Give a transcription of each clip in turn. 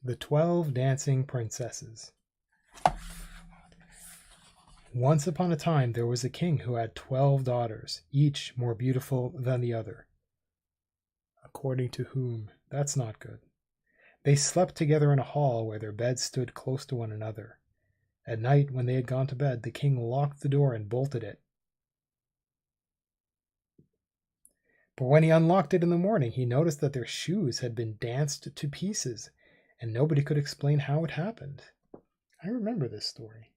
The 12 Dancing Princesses. Once upon a time there was a king who had 12 daughters, each more beautiful than the other. According to whom? That's not good. They slept together in a hall where their beds stood close to one another. At night, when they had gone to bed, the king locked the door and bolted it. But when he unlocked it in the morning, he noticed that their shoes had been danced to pieces, and nobody could explain how it happened. I remember this story.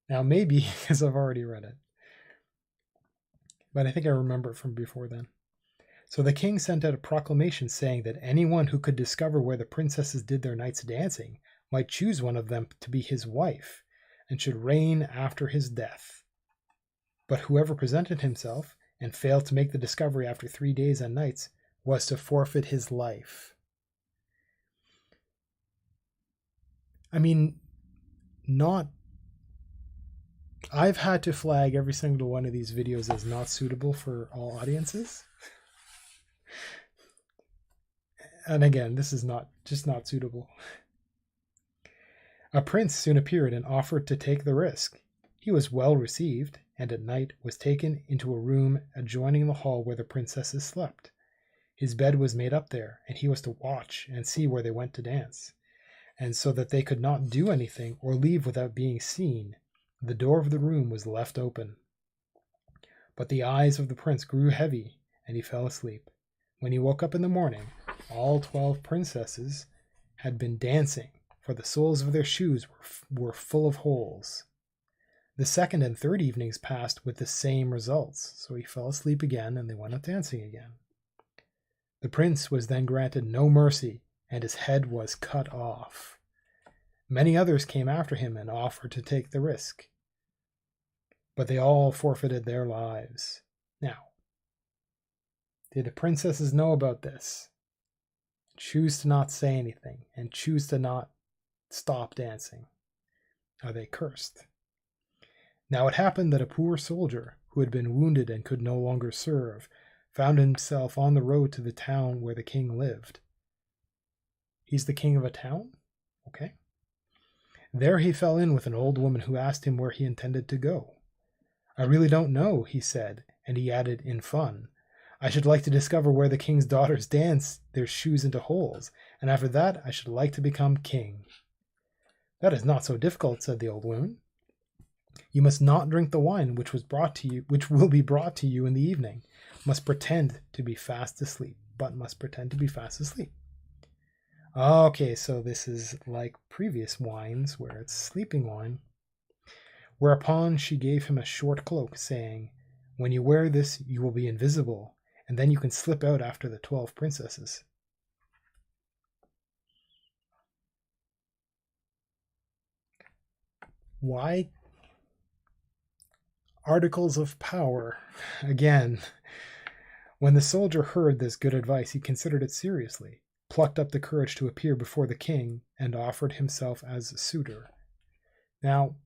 Now, maybe because I've already read it, but I think I remember it from before then. So the king sent out a proclamation saying that anyone who could discover where the princesses did their night's dancing might choose one of them to be his wife and should reign after his death. But whoever presented himself and failed to make the discovery after 3 days and nights was to forfeit his life. I mean, I've had to flag every single one of these videos as not suitable for all audiences. And again, this is not suitable. A prince soon appeared and offered to take the risk. He was well received, and at night was taken into a room adjoining the hall where the princesses slept. His bed was made up there, and he was to watch and see where they went to dance. And so that they could not do anything or leave without being seen, the door of the room was left open. But the eyes of the prince grew heavy, and he fell asleep. When he woke up in the morning, all 12 princesses had been dancing, for the soles of their shoes were full of holes. The second and third evenings passed with the same results, so he fell asleep again and they went out dancing again. The prince was then granted no mercy, and his head was cut off. Many others came after him and offered to take the risk, but they all forfeited their lives. Now, did the princesses know about this? Choose to not say anything and choose to not stop dancing. Are they cursed? Now it happened that a poor soldier who had been wounded and could no longer serve found himself on the road to the town where the king lived. He's the king of a town? Okay. There he fell in with an old woman who asked him where he intended to go. I really don't know, he said, and he added in fun, I should like to discover where the king's daughters dance their shoes into holes, and after that I should like to become king. That is not so difficult, said the old woman. You must not drink the wine which will be brought to you in the evening. Must pretend to be fast asleep, but must pretend to be fast asleep. Okay, so this is like previous wines where it's sleeping wine. Whereupon she gave him a short cloak, saying, When you wear this, you will be invisible, and then you can slip out after the 12 princesses. Why? Articles of power. Again, when the soldier heard this good advice, he considered it seriously, plucked up the courage to appear before the king, and offered himself as a suitor. Now,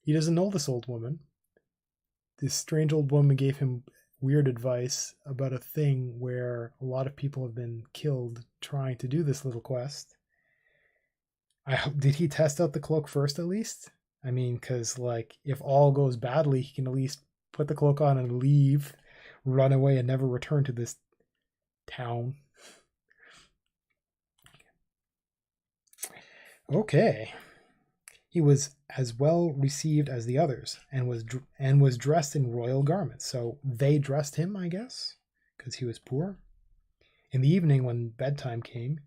he doesn't know this old woman. This strange old woman gave him weird advice about a thing where a lot of people have been killed trying to do this little quest. Did he test out the cloak first at least? I mean, because like if all goes badly, he can at least put the cloak on and leave, run away and never return to this town. Okay. He was as well received as the others and was dressed in royal garments. So they dressed him, I guess, because he was poor. In the evening, when bedtime came,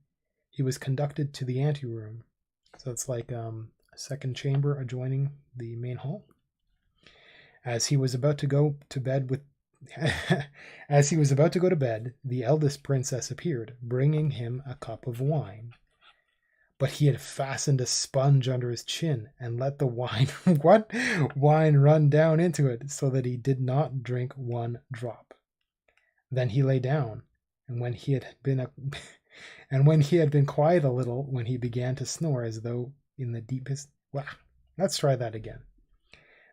he was conducted to the anteroom. So it's like a second chamber adjoining the main hall. As he was about to go to bed, the eldest princess appeared, bringing him a cup of wine. But he had fastened a sponge under his chin and let the wine run down into it, so that he did not drink one drop. Then he lay down, and when he had been quiet a little, when he began to snore as though in the deepest... Well, let's try that again.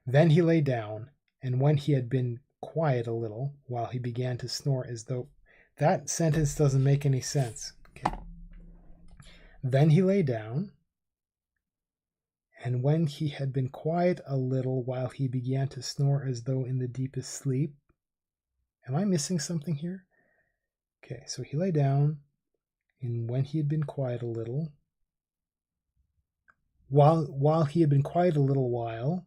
Then he lay down, and when he had been quiet a little, while he began to snore as though... That sentence doesn't make any sense. Okay. Then he lay down, and when he had been quiet a little while, he began to snore as though in the deepest sleep. Am I missing something here? Okay, so he lay down, and when he had been quiet a little, while he had been quiet a little while,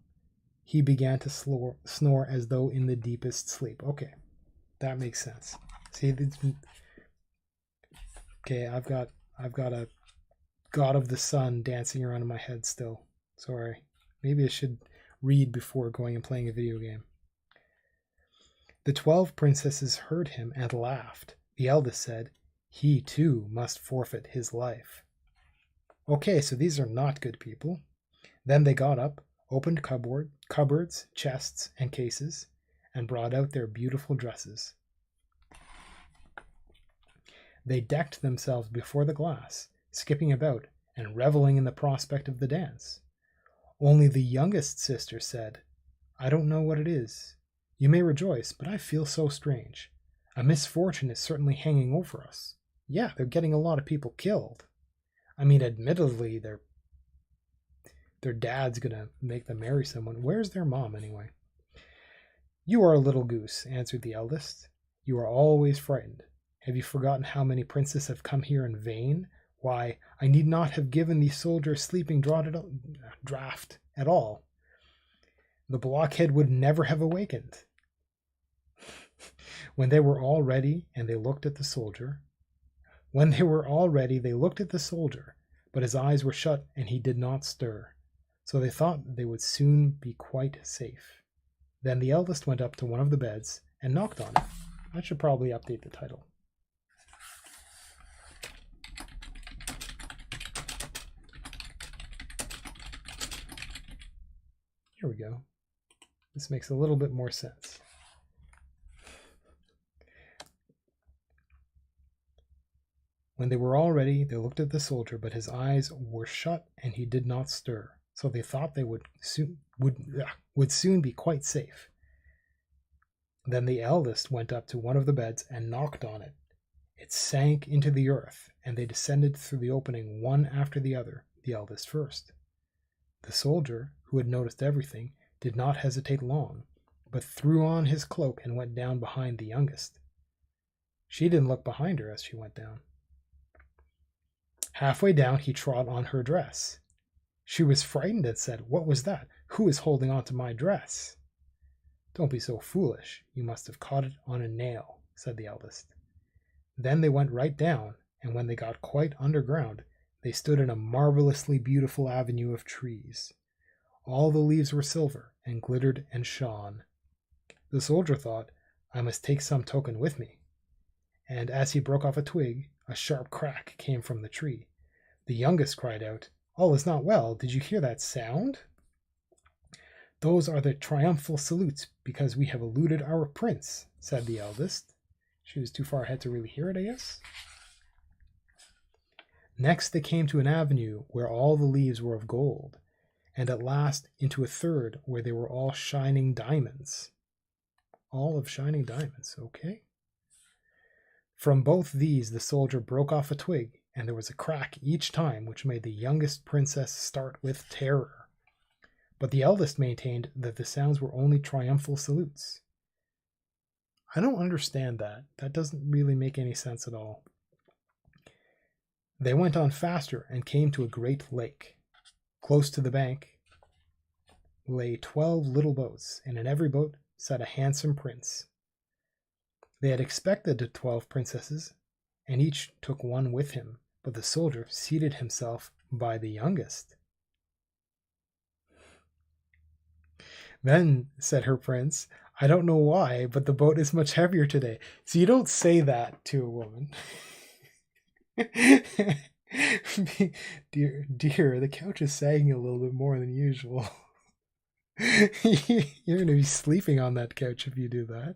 he began to snore as though in the deepest sleep. Okay, that makes sense. See, okay, I've got a God of the Sun dancing around in my head still. Sorry. Maybe I should read before going and playing a video game. The 12 princesses heard him and laughed. The eldest said, he too must forfeit his life. Okay, so these are not good people. Then they got up, opened cupboards, chests, and cases, and brought out their beautiful dresses. They decked themselves before the glass, skipping about and reveling in the prospect of the dance. Only the youngest sister said, I don't know what it is. You may rejoice, but I feel so strange. A misfortune is certainly hanging over us. Yeah, they're getting a lot of people killed. I mean, admittedly, their dad's gonna make them marry someone. Where's their mom, anyway? You are a little goose, answered the eldest. You are always frightened. Have you forgotten how many princes have come here in vain? Why, I need not have given the soldier a sleeping draught at all. The blockhead would never have awakened. When they were all ready, they looked at the soldier, but his eyes were shut and he did not stir. So they thought they would soon be quite safe. Then the eldest went up to one of the beds and knocked on it. I should probably update the title. Here we go. This makes a little bit more sense. When they were all ready, they looked at the soldier, but his eyes were shut and he did not stir. So they thought they would soon be quite safe. Then the eldest went up to one of the beds and knocked on it. It sank into the earth, and they descended through the opening one after the other, the eldest first. The soldier, who had noticed everything, did not hesitate long, but threw on his cloak and went down behind the youngest. She didn't look behind her as she went down. Halfway down, he trod on her dress. She was frightened and said, What was that? Who is holding on to my dress? Don't be so foolish. You must have caught it on a nail, said the eldest. Then they went right down, and when they got quite underground, they stood in a marvelously beautiful avenue of trees. All the leaves were silver and glittered and shone. The soldier thought, I must take some token with me. And as he broke off a twig, a sharp crack came from the tree. The youngest cried out, All is not well. Did you hear that sound? Those are the triumphal salutes because we have eluded our prince, said the eldest. She was too far ahead to really hear it, I guess. Next they came to an avenue where all the leaves were of gold, and at last into a third where they were all shining diamonds. All of shining diamonds, okay. From both these the soldier broke off a twig, and there was a crack each time which made the youngest princess start with terror. But the eldest maintained that the sounds were only triumphal salutes. I don't understand that. That doesn't really make any sense at all. They went on faster and came to a great lake. Close to the bank lay 12 little boats, and in every boat sat a handsome prince. They had expected the 12 princesses, and each took one with him, but the soldier seated himself by the youngest. Then, said her prince, I don't know why, but the boat is much heavier today. So you don't say that to a woman. Dear, the couch is sagging a little bit more than usual. You're going to be sleeping on that couch if you do that.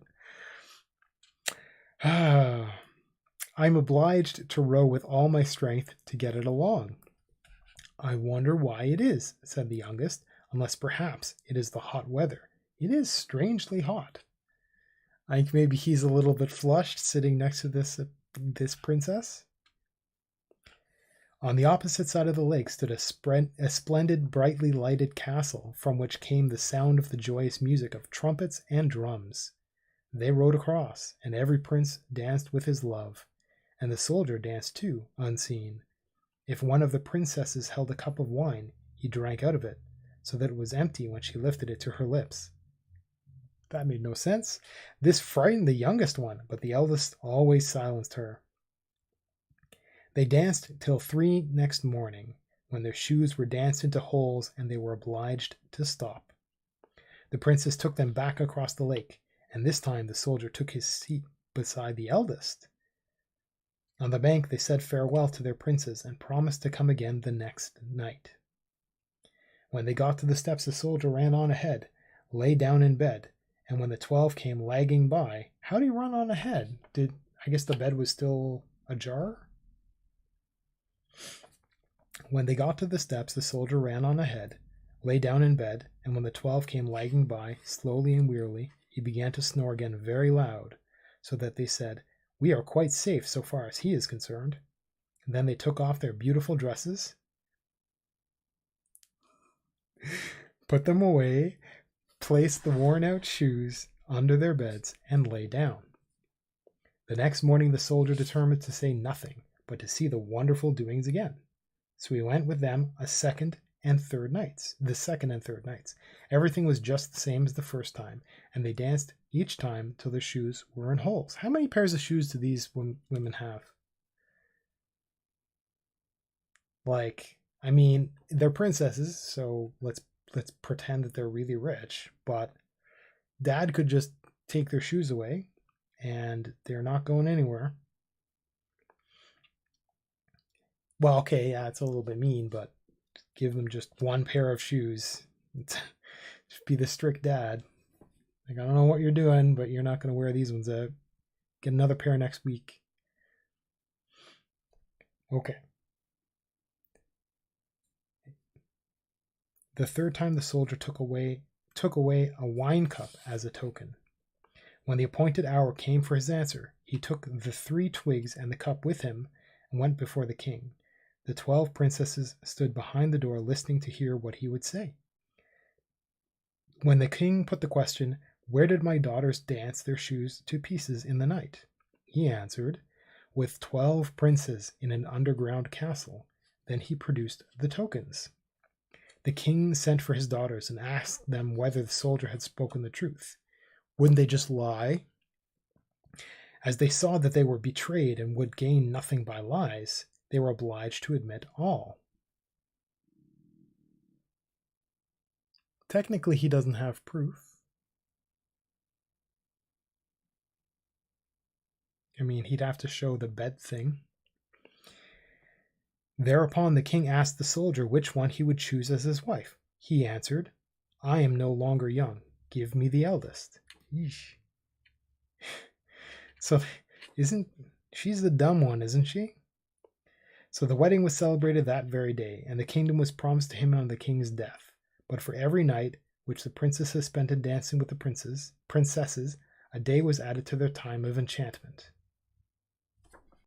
I'm obliged to row with all my strength to get it along. I wonder why it is, said the youngest, unless perhaps it is the hot weather. It is strangely hot. I think maybe he's a little bit flushed sitting next to this princess. On the opposite side of the lake stood a splendid, brightly lighted castle, from which came the sound of the joyous music of trumpets and drums. They rode across, and every prince danced with his love, and the soldier danced too, unseen. If one of the princesses held a cup of wine, he drank out of it, so that it was empty when she lifted it to her lips. That made no sense. This frightened the youngest one, but the eldest always silenced her. They danced till 3 next morning, when their shoes were danced into holes and they were obliged to stop. The princess took them back across the lake, and this time the soldier took his seat beside the eldest. On the bank they said farewell to their princes and promised to come again the next night. When they got to the steps, the soldier ran on ahead, lay down in bed, and when the 12 came lagging by, how did he run on ahead? I guess the bed was still ajar? When they got to the steps, the soldier ran on ahead, lay down in bed, and when the 12 came lagging by, slowly and wearily, he began to snore again very loud, so that they said, "We are quite safe so far as he is concerned." And then they took off their beautiful dresses, put them away, placed the worn-out shoes under their beds, and lay down. The next morning the soldier determined to say nothing, but to see the wonderful doings again. So he went with them the second and third nights. Everything was just the same as the first time, and they danced each time till their shoes were in holes. How many pairs of shoes do these women have? They're princesses, so let's pretend that they're really rich, but Dad could just take their shoes away, and they're not going anywhere. Well, okay, yeah, it's a little bit mean, but give them just one pair of shoes. Just be the strict dad. I don't know what you're doing, but you're not going to wear these ones out. Get another pair next week. Okay. The third time the soldier took away a wine cup as a token. When the appointed hour came for his answer, he took the 3 twigs and the cup with him and went before the king. The 12 princesses stood behind the door listening to hear what he would say. When the king put the question, "Where did my daughters dance their shoes to pieces in the night?" he answered, "With 12 princes in an underground castle." Then he produced the tokens. The king sent for his daughters and asked them whether the soldier had spoken the truth. Wouldn't they just lie? As they saw that they were betrayed and would gain nothing by lies, they were obliged to admit all. Technically, he doesn't have proof. He'd have to show the bed thing. Thereupon the king asked the soldier which one he would choose as his wife. He answered, "I am no longer young. Give me the eldest." Yeesh. So, she's the dumb one, isn't she? So the wedding was celebrated that very day, and the kingdom was promised to him on the king's death. But for every night which the princesses spent in dancing with the princesses, a day was added to their time of enchantment.